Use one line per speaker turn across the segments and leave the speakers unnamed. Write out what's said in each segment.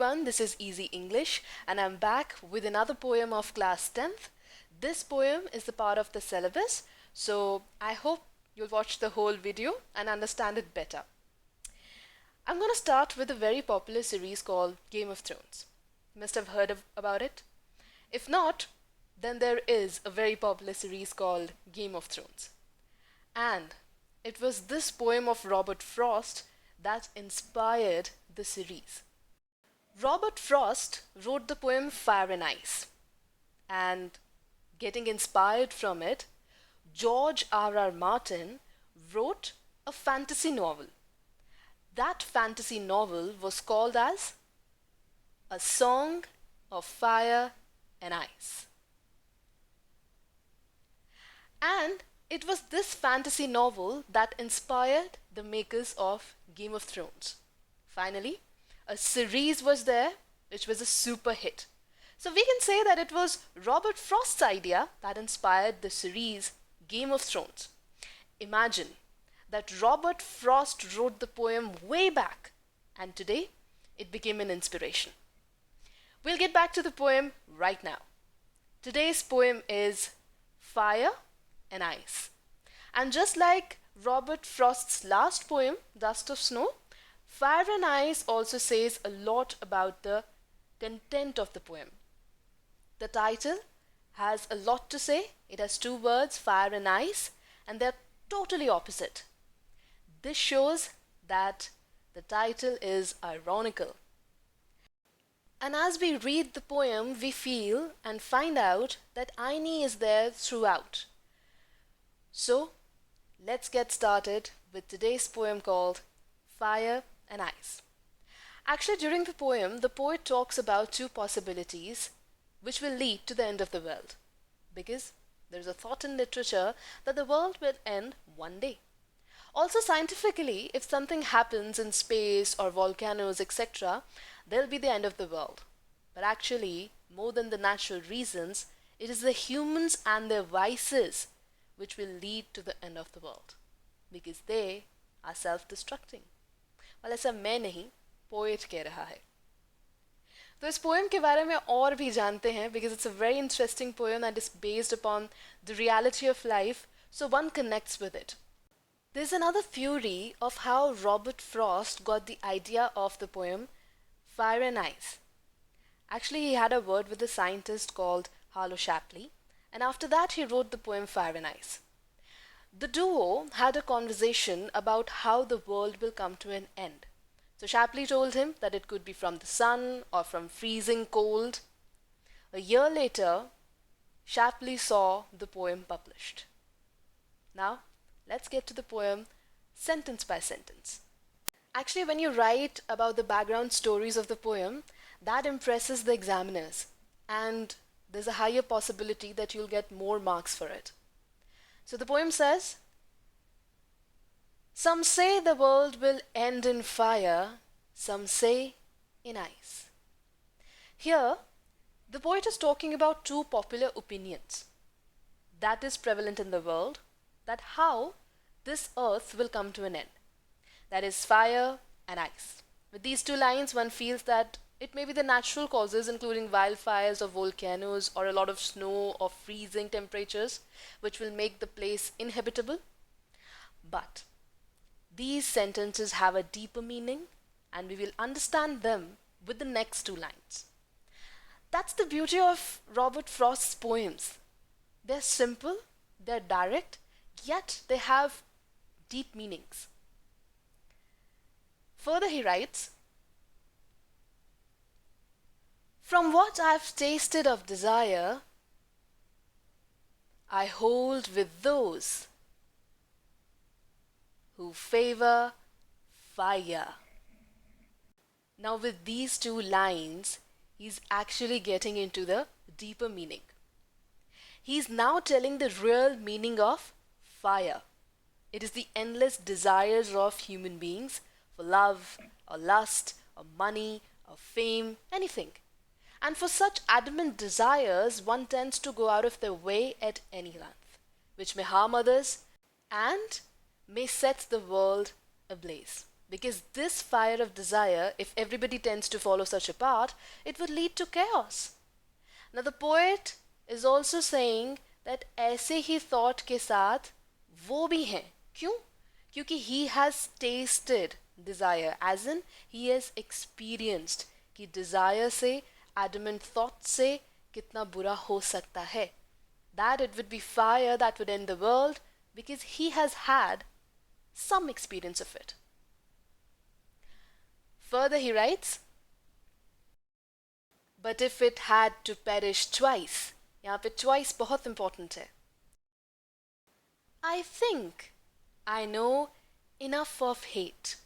everyone, this is Easy English and I'm back with another poem of class 10th. This poem is the part of the syllabus, so I hope you'll watch the whole video and understand it better. I'm going to start with a very popular series called Game of Thrones. You must have heard about it. If not, then there is a very popular series called Game of Thrones. And it was this poem of Robert Frost that inspired the series. Robert Frost wrote the poem Fire and Ice, and getting inspired from it, George R.R. Martin wrote a fantasy novel. That fantasy novel was called as A Song of Fire and Ice. And it was this fantasy novel that inspired the makers of Game of Thrones. Finally, a series was there which was a super hit. So we can say that it was Robert Frost's idea that inspired the series Game of Thrones. Imagine that Robert Frost wrote the poem way back and today it became an inspiration. We'll get back to the poem right now. Today's poem is Fire and Ice. And just like Robert Frost's last poem, Dust of Snow, Fire and Ice also says a lot about the content of the poem. The title has a lot to say. It has two words, fire and ice, and they're totally opposite. This shows that the title is ironical. And as we read the poem, we feel and find out that irony is there throughout. So, let's get started with today's poem called Fire and Ice. Actually, during the poem, the poet talks about two possibilities which will lead to the end of the world. Because there's a thought in literature that the world will end one day. Also, scientifically, if something happens in space or volcanoes, etc., there'll be the end of the world. But actually, more than the natural reasons, it is the humans and their vices which will lead to the end of the world. Because they are self-destructing. वाल ऐसा मैं नहीं, poet कह रहा है. तो इस poem के बारे में और भी जानते हैं because it's a very interesting poem that is based upon the reality of life, so one connects with it. There's another theory of how Robert Frost got the idea of the poem Fire and Ice. Actually, he had a word with a scientist called Harlow Shapley, and after that he wrote the poem Fire and Ice. The duo had a conversation about how the world will come to an end. So Shapley told him that it could be from the sun or from freezing cold. A year later, Shapley saw the poem published. Now, let's get to the poem sentence by sentence. Actually, when you write about the background stories of the poem, that impresses the examiners, and there's a higher possibility that you'll get more marks for it. So the poem says, some say the world will end in fire, some say in ice. Here, the poet is talking about two popular opinions that is prevalent in the world, that how this earth will come to an end. That is fire and ice. With these two lines, one feels that it may be the natural causes including wildfires or volcanoes or a lot of snow or freezing temperatures which will make the place inhabitable. But these sentences have a deeper meaning and we will understand them with the next two lines. That's the beauty of Robert Frost's poems. They're simple, they're direct, yet they have deep meanings. Further he writes, from what I've tasted of desire, I hold with those who favor fire. Now with these two lines, he's actually getting into the deeper meaning. He's now telling the real meaning of fire. It is the endless desires of human beings for love or lust or money or fame, anything. And for such adamant desires, one tends to go out of their way at any length, which may harm others and may set the world ablaze. Because this fire of desire, if everybody tends to follow such a path, it would lead to chaos. Now the poet is also saying that ऐसे ही thought के साथ वो भी हैं. क्यों? क्योंकि he has tasted desire, as in he has experienced कि desire से, adamant thought से कितना बुरा हो सकता है. That it would be fire that would end the world because he has had some experience of it. Further he writes, but if it had to perish twice, यहाँ पे twice बहुत important है. I think I know enough of hate.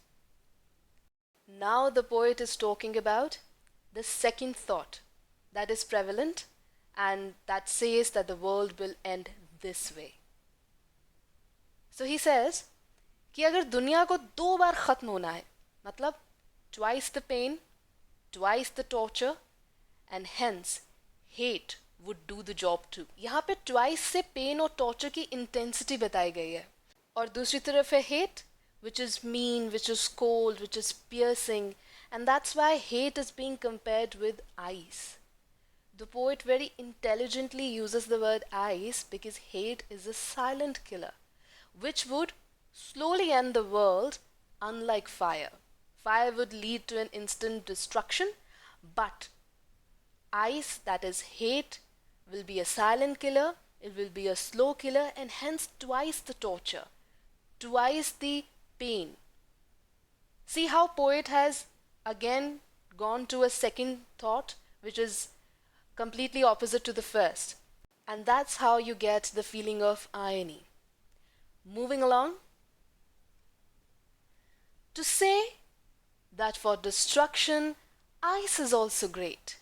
Now the poet is talking about the second thought that is prevalent and that says that the world will end this way. So he says कि अगर दुनिया को 2 बार खत्म होना है, मतलब twice the pain, twice the torture, and hence hate would do the job too. यहाँ पे twice से pain और torture की intensity बताई गई है. और दूसरी तरफ है hate, which is mean, which is cold, which is piercing, and that's why hate is being compared with ice. The poet very intelligently uses the word ice because hate is a silent killer, which would slowly end the world, unlike fire. Fire would lead to an instant destruction, but ice, that is hate, will be a silent killer, it will be a slow killer, and hence twice the torture, twice the pain. See how poet has again gone to a second thought, which is completely opposite to the first. And that's how you get the feeling of irony. Moving along, to say that for destruction, ice is also great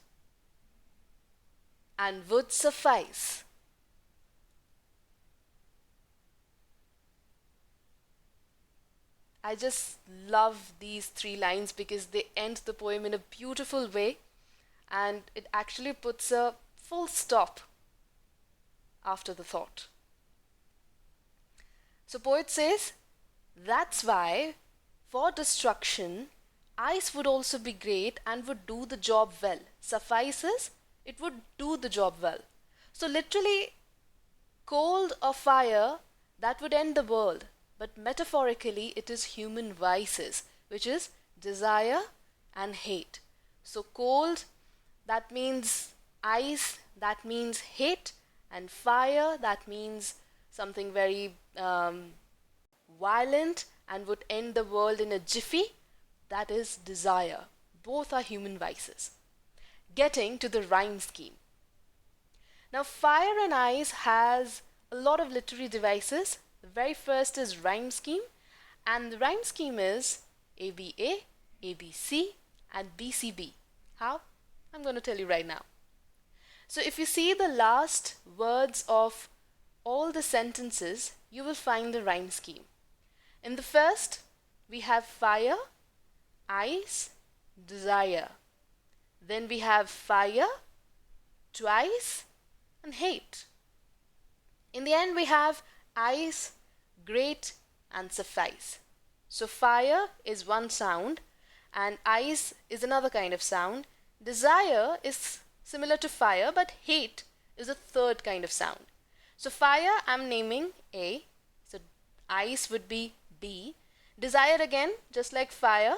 and would suffice. I just love these 3 lines because they end the poem in a beautiful way and it actually puts a full stop after the thought. So poet says, that's why for destruction, ice would also be great and would do the job well. Suffices, it would do the job well. So literally, cold or fire, that would end the world. But metaphorically, it is human vices, which is desire and hate. So cold, that means ice, that means hate, and fire, that means something very violent and would end the world in a jiffy, that is desire. Both are human vices. Getting to the rhyme scheme. Now fire and ice has a lot of literary devices. The very first is rhyme scheme, and the rhyme scheme is ABA, ABC, and BCB. How? I'm going to tell you right now. So if you see the last words of all the sentences, you will find the rhyme scheme. In the first, we have fire, ice, desire. Then we have fire, twice, and hate. In the end, we have ice, great, and suffice. So fire is one sound, and ice is another kind of sound. Desire is similar to fire, but hate is a third kind of sound. So fire, I'm naming A. So ice would be B. Desire again, just like fire,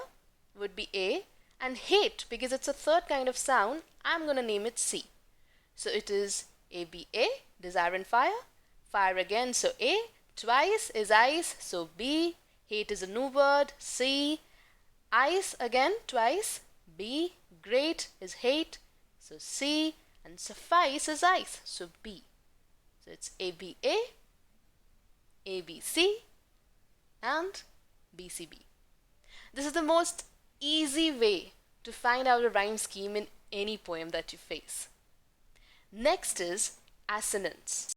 would be A. And hate, because it's a third kind of sound, I'm going to name it C. So it is ABA, desire and fire. Fire again, so A. Twice is ice, so B. Hate is a new word, C. Ice again, twice, B. Great is hate, so C. And suffice is ice, so B. So it's ABA, ABC, and BCB. This is the most easy way to find out a rhyme scheme in any poem that you face. Next is assonance.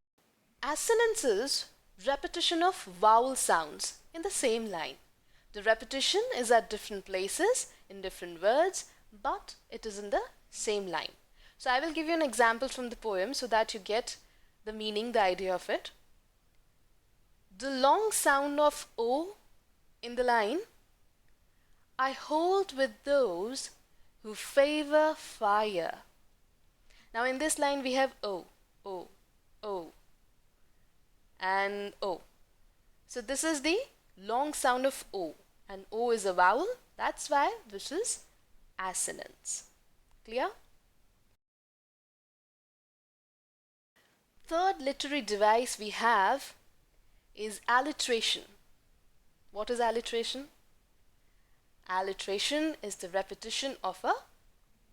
Assonance is repetition of vowel sounds in the same line. The repetition is at different places in different words, but it is in the same line. So I will give you an example from the poem so that you get the meaning, the idea of it. The long sound of O in the line I hold with those who favor fire. Now in this line we have O, O, O, and O. So this is the long sound of O, and O is a vowel. That's why this is assonance. Clear? Third literary device we have is alliteration. What is alliteration? Alliteration is the repetition of a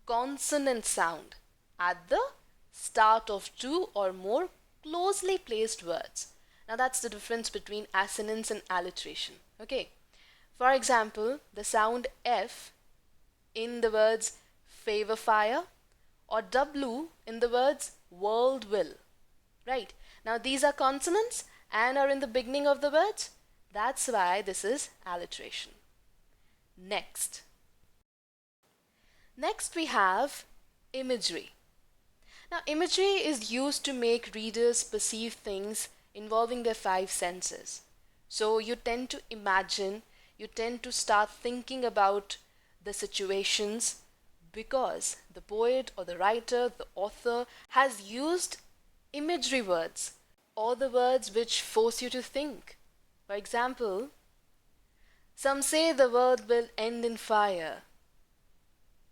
consonant sound at the start of two or more closely placed words. Now that's the difference between assonance and alliteration. Okay. For example, the sound F in the words favor fire or W in the words world will. Right. Now these are consonants and are in the beginning of the words. That's why this is alliteration. Next we have imagery. Now imagery is used to make readers perceive things involving their five senses. So you tend to imagine, you tend to start thinking about the situations because the poet or the writer, the author has used imagery words or the words which force you to think. For example, some say the world will end in fire.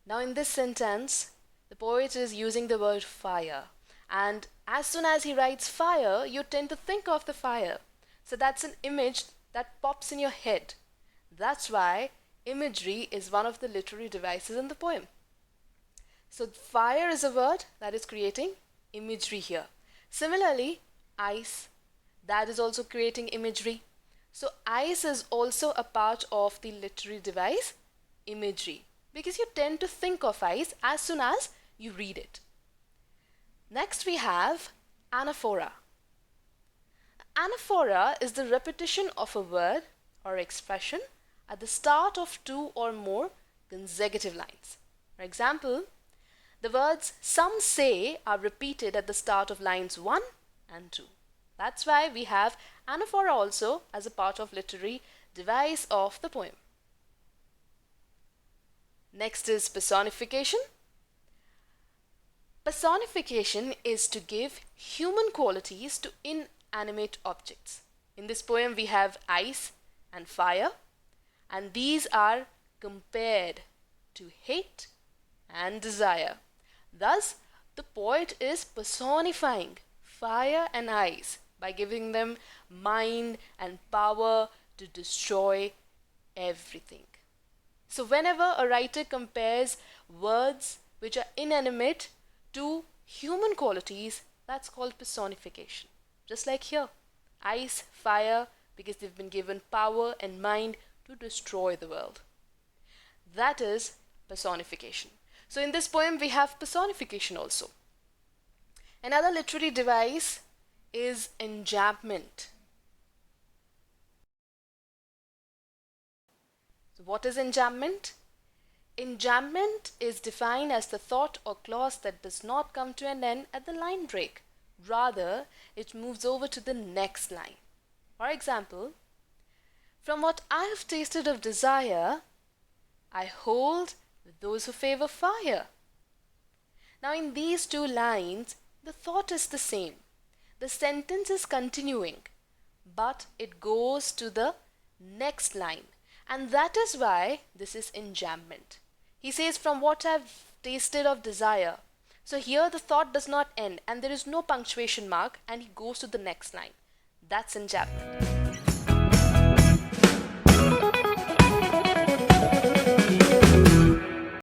Now in this sentence, the poet is using the word fire, and as soon as he writes fire, you tend to think of the fire. So that's an image that pops in your head. That's why imagery is one of the literary devices in the poem. So fire is a word that is creating imagery here. Similarly, ice, that is also creating imagery. So ice is also a part of the literary device imagery because you tend to think of ice as soon as you read it. Next we have anaphora. Anaphora is the repetition of a word or expression at the start of two or more consecutive lines. For example, the words some say are repeated at the start of lines 1 and 2. That's why we have anaphora also as a part of literary device of the poem. Next is personification. Personification is to give human qualities to inanimate objects. In this poem we have ice and fire, and these are compared to hate and desire. Thus, the poet is personifying fire and ice by giving them mind and power to destroy everything. So whenever a writer compares words which are inanimate to human qualities, that's called personification. Just like here, ice, fire, because they've been given power and mind to destroy the world. That is personification. So in this poem we have personification also. Another literary device is enjambment. So what is enjambment? Enjambment is defined as the thought or clause that does not come to an end at the line break. Rather, it moves over to the next line. For example, from what I have tasted of desire, I hold with those who favor fire. Now in these two lines, the thought is the same. The sentence is continuing, but it goes to the next line. And that is why this is enjambment. He says, from what I've tasted of desire. So here the thought does not end and there is no punctuation mark and he goes to the next line. That's enjambment.